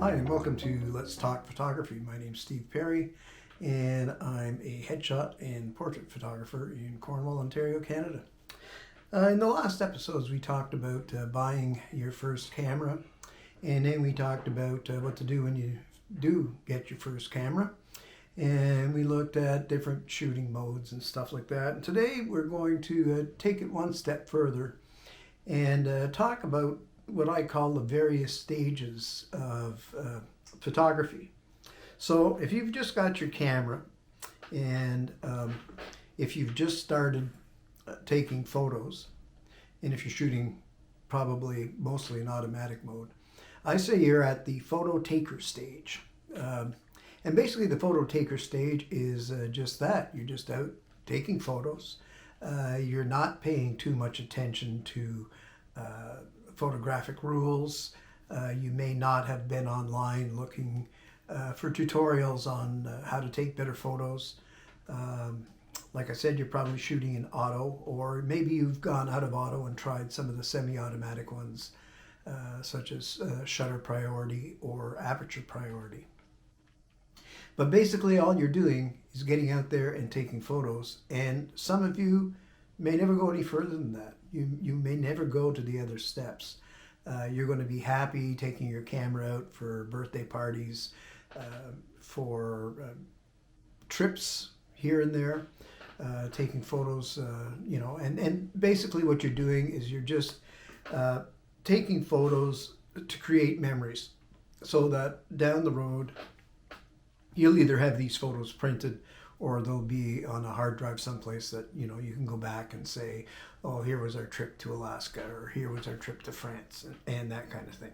Hi, and welcome to Let's Talk Photography. My name's Steve Perry, and I'm a headshot and portrait photographer in Cornwall, Ontario, Canada. In the last episodes, we talked about buying your first camera, and then we talked about what to do when you do get your first camera, and we looked at different shooting modes and stuff like that. And today, we're going to take it one step further and talk about what I call the various stages of photography. So if you've just got your camera and if you've just started taking photos, and if you're shooting probably mostly in automatic mode, I say you're at the Phototaker stage. And basically the Phototaker stage is just that. You're just out taking photos. You're not paying too much attention to photographic rules. You may not have been online looking for tutorials on how to take better photos. Like I said, you're probably shooting in auto, or maybe you've gone out of auto and tried some of the semi-automatic ones, such as shutter priority or aperture priority. But basically all you're doing is getting out there and taking photos, and some of you may never go any further than that. You may never go to the other steps. You're going to be happy taking your camera out for birthday parties, for trips here and there, taking photos, and basically what you're doing is you're just taking photos to create memories, so that down the road you'll either have these photos printed or they'll be on a hard drive someplace that you can go back and say, oh, here was our trip to Alaska, or here was our trip to France, and that kind of thing.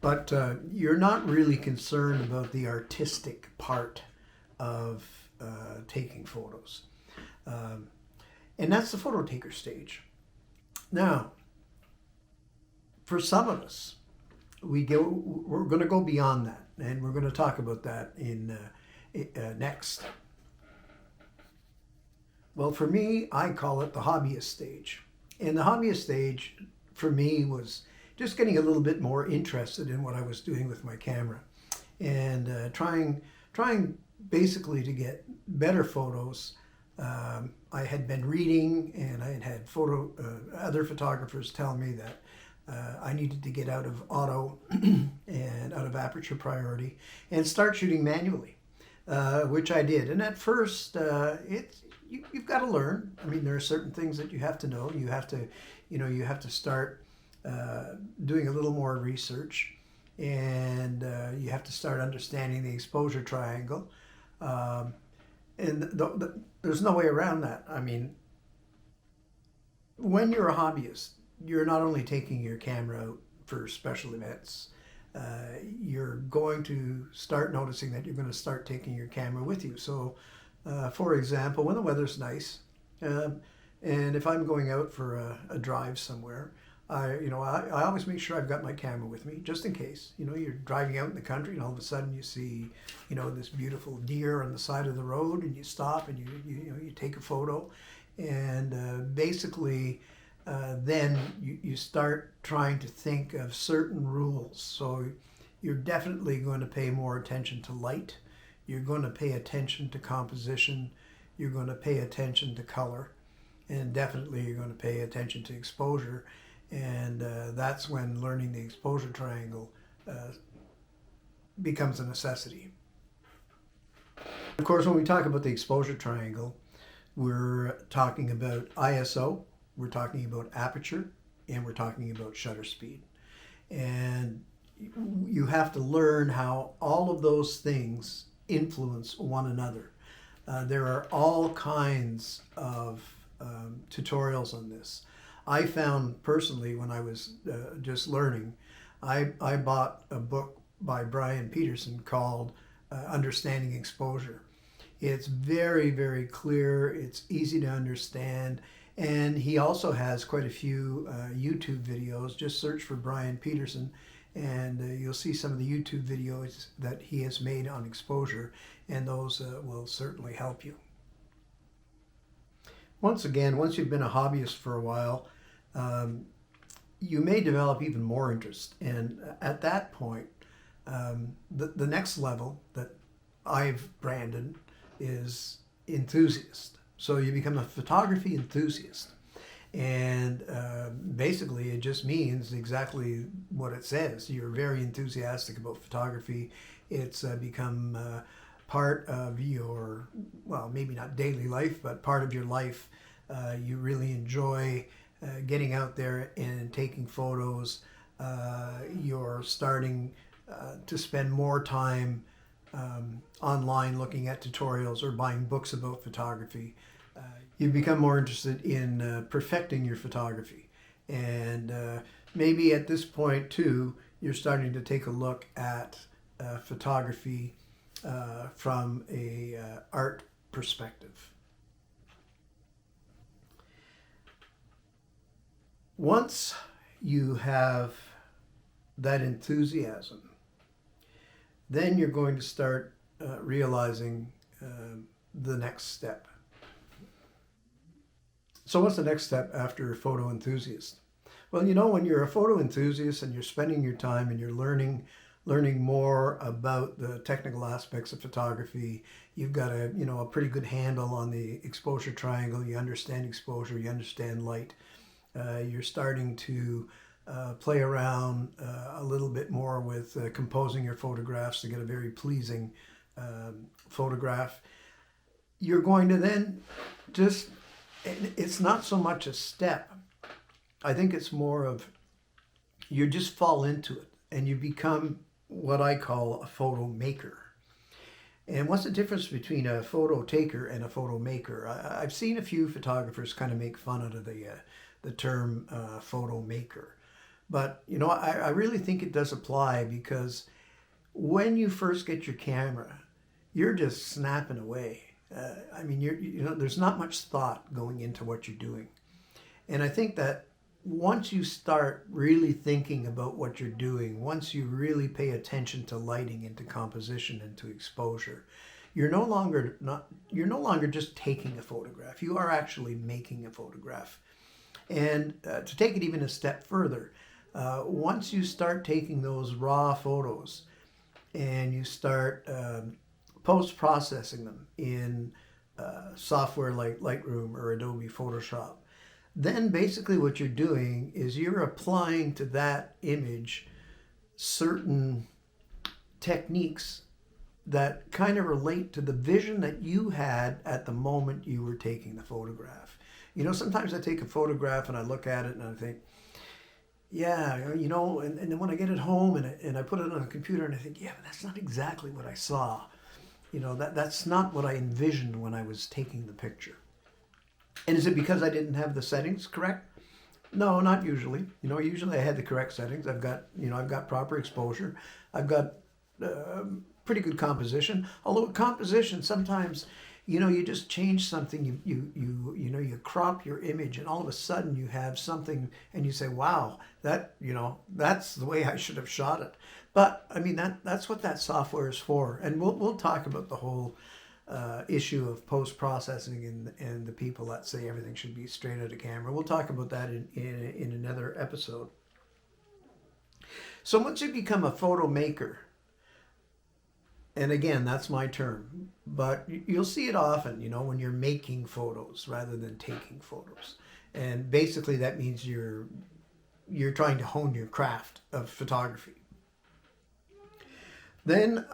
But you're not really concerned about the artistic part of taking photos. And that's the Phototaker stage. Now, for some of us, we're going to go beyond that, and we're going to talk about that in next. Well, for me, I call it the hobbyist stage. And the hobbyist stage, for me, was just getting a little bit more interested in what I was doing with my camera, and trying basically to get better photos. I had been reading, and I had had other photographers tell me that I needed to get out of auto and out of aperture priority and start shooting manually, which I did. And at first, you've got to learn. I mean, there are certain things that you have to know. You have to start doing a little more research, and you have to start understanding the exposure triangle. And there's no way around that. I mean, when you're a hobbyist, you're not only taking your camera out for special events, you're going to start noticing that you're going to start taking your camera with you. So, for example, when the weather's nice, and if I'm going out for a drive somewhere, I always make sure I've got my camera with me, just in case. You're driving out in the country, and all of a sudden you see, this beautiful deer on the side of the road, and you stop and you take a photo, and basically then you start trying to think of certain rules. So you're definitely going to pay more attention to light. You're going to pay attention to composition. You're going to pay attention to color, and definitely you're going to pay attention to exposure. And that's when learning the exposure triangle becomes a necessity. Of course, when we talk about the exposure triangle, we're talking about ISO, we're talking about aperture, and we're talking about shutter speed. And you have to learn how all of those things influence one another. There are all kinds of tutorials on this. I found personally, when I was just learning, I bought a book by Brian Peterson called Understanding Exposure. It's very, very clear, it's easy to understand, and he also has quite a few YouTube videos. Just search for Brian Peterson, and you'll see some of the YouTube videos that he has made on exposure, and those will certainly help you. Once again, once you've been a hobbyist for a while, you may develop even more interest, and at that point The next level that I've branded is enthusiast. So you become a photography enthusiast. And basically, it just means exactly what it says. You're very enthusiastic about photography. It's become part of your, well, maybe not daily life, but part of your life. You really enjoy getting out there and taking photos. You're starting to spend more time online looking at tutorials or buying books about photography. You become more interested in perfecting your photography. And maybe at this point too, you're starting to take a look at photography from a art perspective. Once you have that enthusiasm, then you're going to start realizing the next step. So what's the next step after a photo enthusiast? Well, when you're a photo enthusiast and you're spending your time and you're learning more about the technical aspects of photography, you've got a pretty good handle on the exposure triangle. You understand exposure, you understand light. You're starting to play around a little bit more with composing your photographs to get a very pleasing photograph. You're going to then it's not so much a step. I think it's more of you just fall into it and you become what I call a photo maker. And what's the difference between a photo taker and a photo maker? I've seen a few photographers kind of make fun out of the term photo maker. But, I really think it does apply, because when you first get your camera, you're just snapping away. There's not much thought going into what you're doing. And I think that once you start really thinking about what you're doing, once you really pay attention to lighting and to composition and to exposure, you're no longer just taking a photograph. You are actually making a photograph. And to take it even a step further, once you start taking those raw photos and you start post-processing them in software like Lightroom or Adobe Photoshop, then basically what you're doing is you're applying to that image certain techniques that kind of relate to the vision that you had at the moment you were taking the photograph. Sometimes I take a photograph and I look at it and I think, yeah, and then when I get it home and I put it on a computer and I think, yeah, but that's not exactly what I saw. That's not what I envisioned when I was taking the picture. And is it because I didn't have the settings correct? No, not usually. Usually I had the correct settings. I've got proper exposure. I've got pretty good composition. Although composition sometimes, you just change something. You crop your image, and all of a sudden you have something, and you say, "Wow, that's the way I should have shot it." But that's what that software is for. And we'll talk about the whole issue of post-processing and the people that say everything should be straight out of camera. We'll talk about that in another episode. So once you become a photo maker, and again, that's my term, but you'll see it often, when you're making photos rather than taking photos. And basically that means you're trying to hone your craft of photography. Then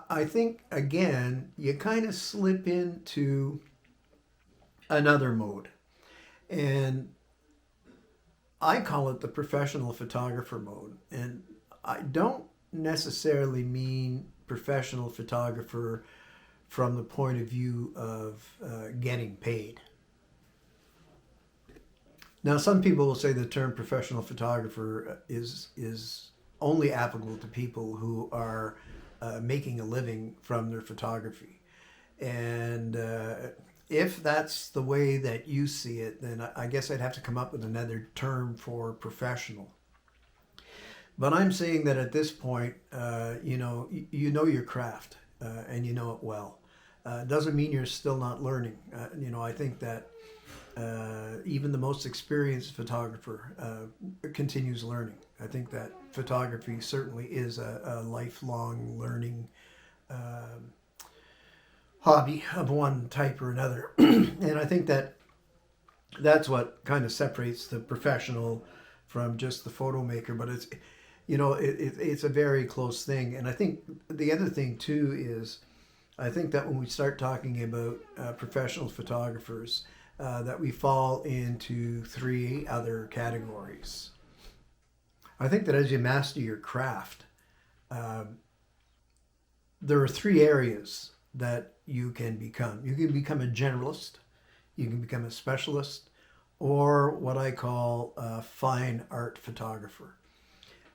I think, again, you kind of slip into another mode. And I call it the professional photographer mode. And I don't necessarily mean professional photographer from the point of view of getting paid. Now, some people will say the term professional photographer is only applicable to people who are making a living from their photography. And if that's the way that you see it, then I guess I'd have to come up with another term for professional. But I'm saying that at this point, you know your craft and you know it well. Doesn't mean you're still not learning. I think that even the most experienced photographer continues learning. I think that photography certainly is a lifelong learning hobby of one type or another. And I think that that's what kind of separates the professional from just the photo maker. But it's, it's a very close thing. And I think the other thing too is, I think that when we start talking about professional photographers, that we fall into three other categories. I think that as you master your craft, there are three areas that you can become. You can become a generalist, you can become a specialist, or what I call a fine art photographer.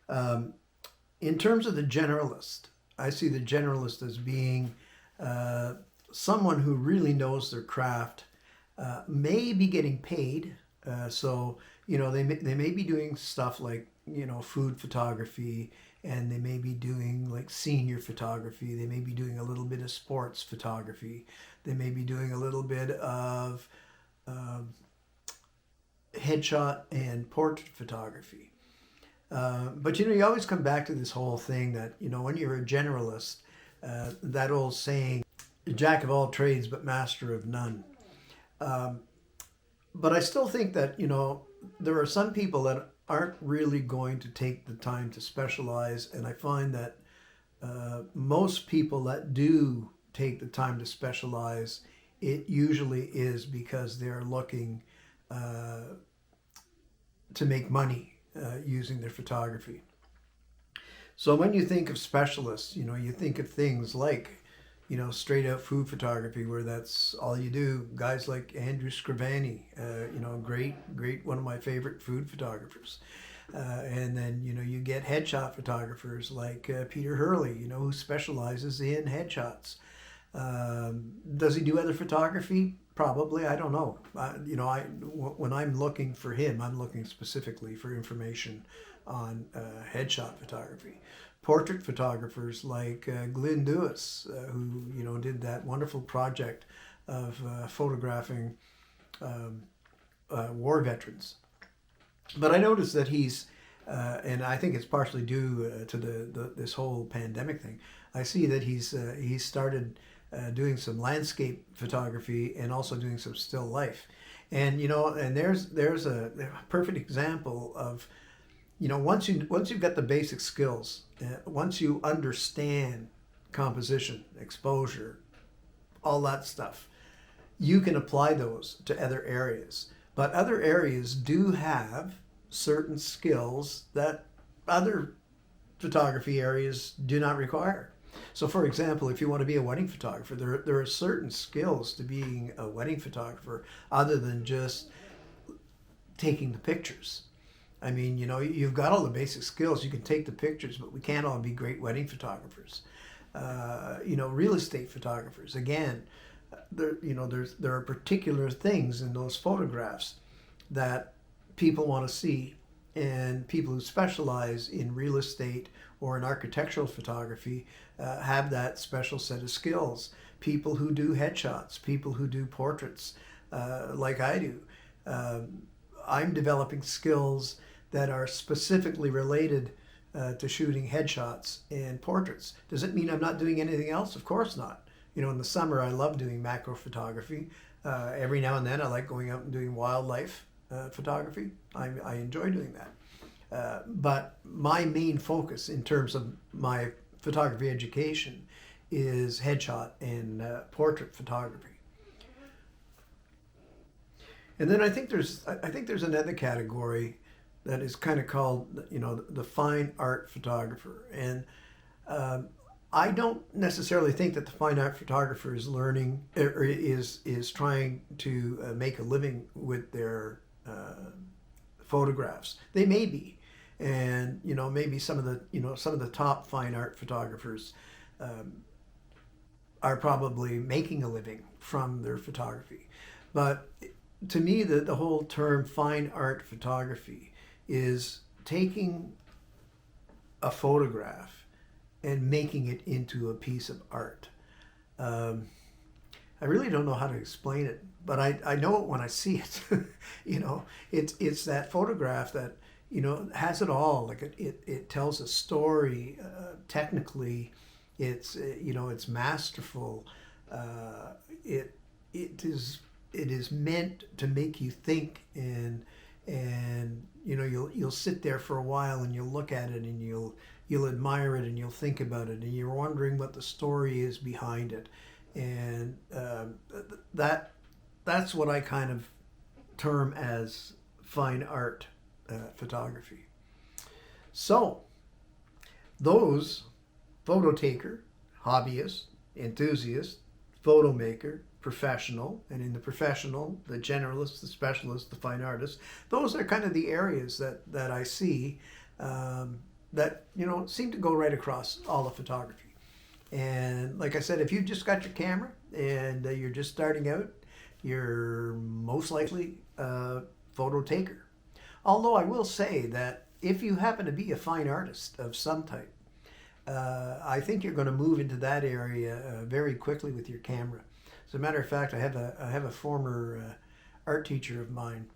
In terms of the generalist, I see the generalist as being someone who really knows their craft, may be getting paid. So, they may be doing stuff like, food photography, and they may be doing like senior photography. They may be doing a little bit of sports photography. They may be doing a little bit of headshot and portrait photography. But you always come back to this whole thing that, when you're a generalist, that old saying, jack of all trades but master of none. But I still think that, there are some people that aren't really going to take the time to specialize. And I find that most people that do take the time to specialize, it usually is because they're looking to make money using their photography. So when you think of specialists, you think of things like, straight out food photography, where that's all you do. Guys like Andrew Scrivani, great, one of my favorite food photographers. And then, you get headshot photographers like Peter Hurley, who specializes in headshots. Does he do other photography? Probably. I don't know. When I'm looking for him, I'm looking specifically for information on headshot photography. Portrait photographers like Glyn Dewis, who did that wonderful project of photographing war veterans. But I noticed that he's, and I think it's partially due to this whole pandemic thing. I see that he's started doing some landscape photography and also doing some still life, and there's a perfect example of, once you've got the basic skills, once you understand composition, exposure, all that stuff, you can apply those to other areas. But other areas do have certain skills that other photography areas do not require. So for example, if you want to be a wedding photographer, there are certain skills to being a wedding photographer other than just taking the pictures. I mean, you've got all the basic skills. You can take the pictures, but we can't all be great wedding photographers. Real estate photographers, again, there are particular things in those photographs that people want to see, and people who specialize in real estate or in architectural photography have that special set of skills. People who do headshots, people who do portraits, like I do. I'm developing skills that are specifically related to shooting headshots and portraits. Does it mean I'm not doing anything else? Of course not. In the summer I love doing macro photography. Every now and then I like going out and doing wildlife photography. I enjoy doing that. But my main focus in terms of my photography education is headshot and portrait photography. And then I think there's another category that is kind of called, the fine art photographer. And I don't necessarily think that the fine art photographer is learning or is trying to make a living with their photographs. They may be, and maybe some of the top fine art photographers are probably making a living from their photography. But to me, the whole term fine art photography is taking a photograph and making it into a piece of art. I really don't know how to explain it, but I know it when I see it. You know, it's that photograph that, you know, has it all. Like it tells a story. Technically, it's you know, it's masterful. It it is meant to make you think, and you know, you'll sit there for a while and you'll look at it and you'll admire it and you'll think about it and you're wondering what the story is behind it, and that's what I kind of term as fine art photography. So those phototaker, hobbyist, enthusiast, photo maker, professional, and in the professional, the generalist, the specialist, the fine artist, those are kind of the areas that I see that, you know, seem to go right across all of photography. And like I said, if you've just got your camera and you're just starting out, you're most likely a photo taker. Although I will say that if you happen to be a fine artist of some type, I think you're going to move into that area very quickly with your camera. As a matter of fact, I have a former art teacher of mine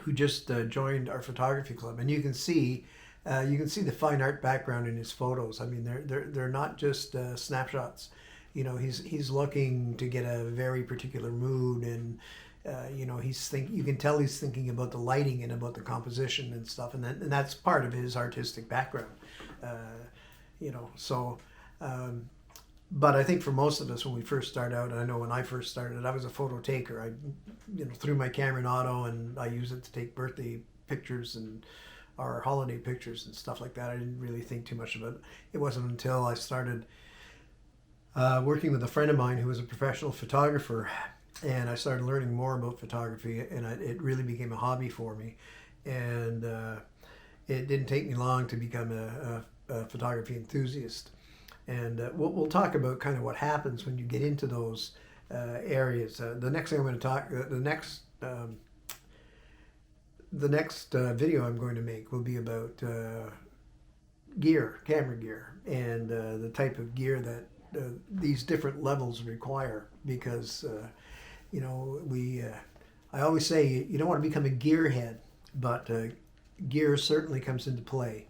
who just joined our photography club, and you can see the fine art background in his photos. I mean, they're not just snapshots. You know, he's looking to get a very particular mood, and you know, you can tell he's thinking about the lighting and about the composition and stuff, and that's part of his artistic background. You know, so. But I think for most of us, when we first start out, and I know when I first started, I was a photo taker. I, you know, threw my camera in auto, and I use it to take birthday pictures and our holiday pictures and stuff like that. I didn't really think too much of it. It wasn't until I started working with a friend of mine who was a professional photographer, and I started learning more about photography, and it really became a hobby for me. And it didn't take me long to become a photography enthusiast. And we'll talk about kind of what happens when you get into those areas. The next thing I'm going to talk, the next video I'm going to make will be about camera gear, and the type of gear that these different levels require. Because you know, I always say you don't want to become a gearhead, but gear certainly comes into play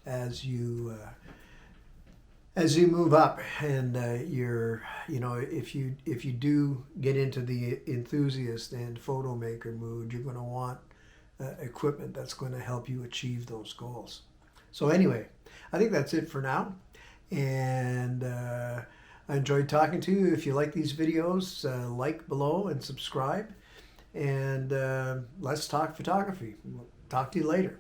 as you move up, and you know, if you do get into the enthusiast and photo maker mood, you're going to want equipment that's going to help you achieve those goals. So anyway, I think that's it for now, and I enjoyed talking to you. If you like these videos, like below and subscribe, and let's talk photography. We'll talk to you later.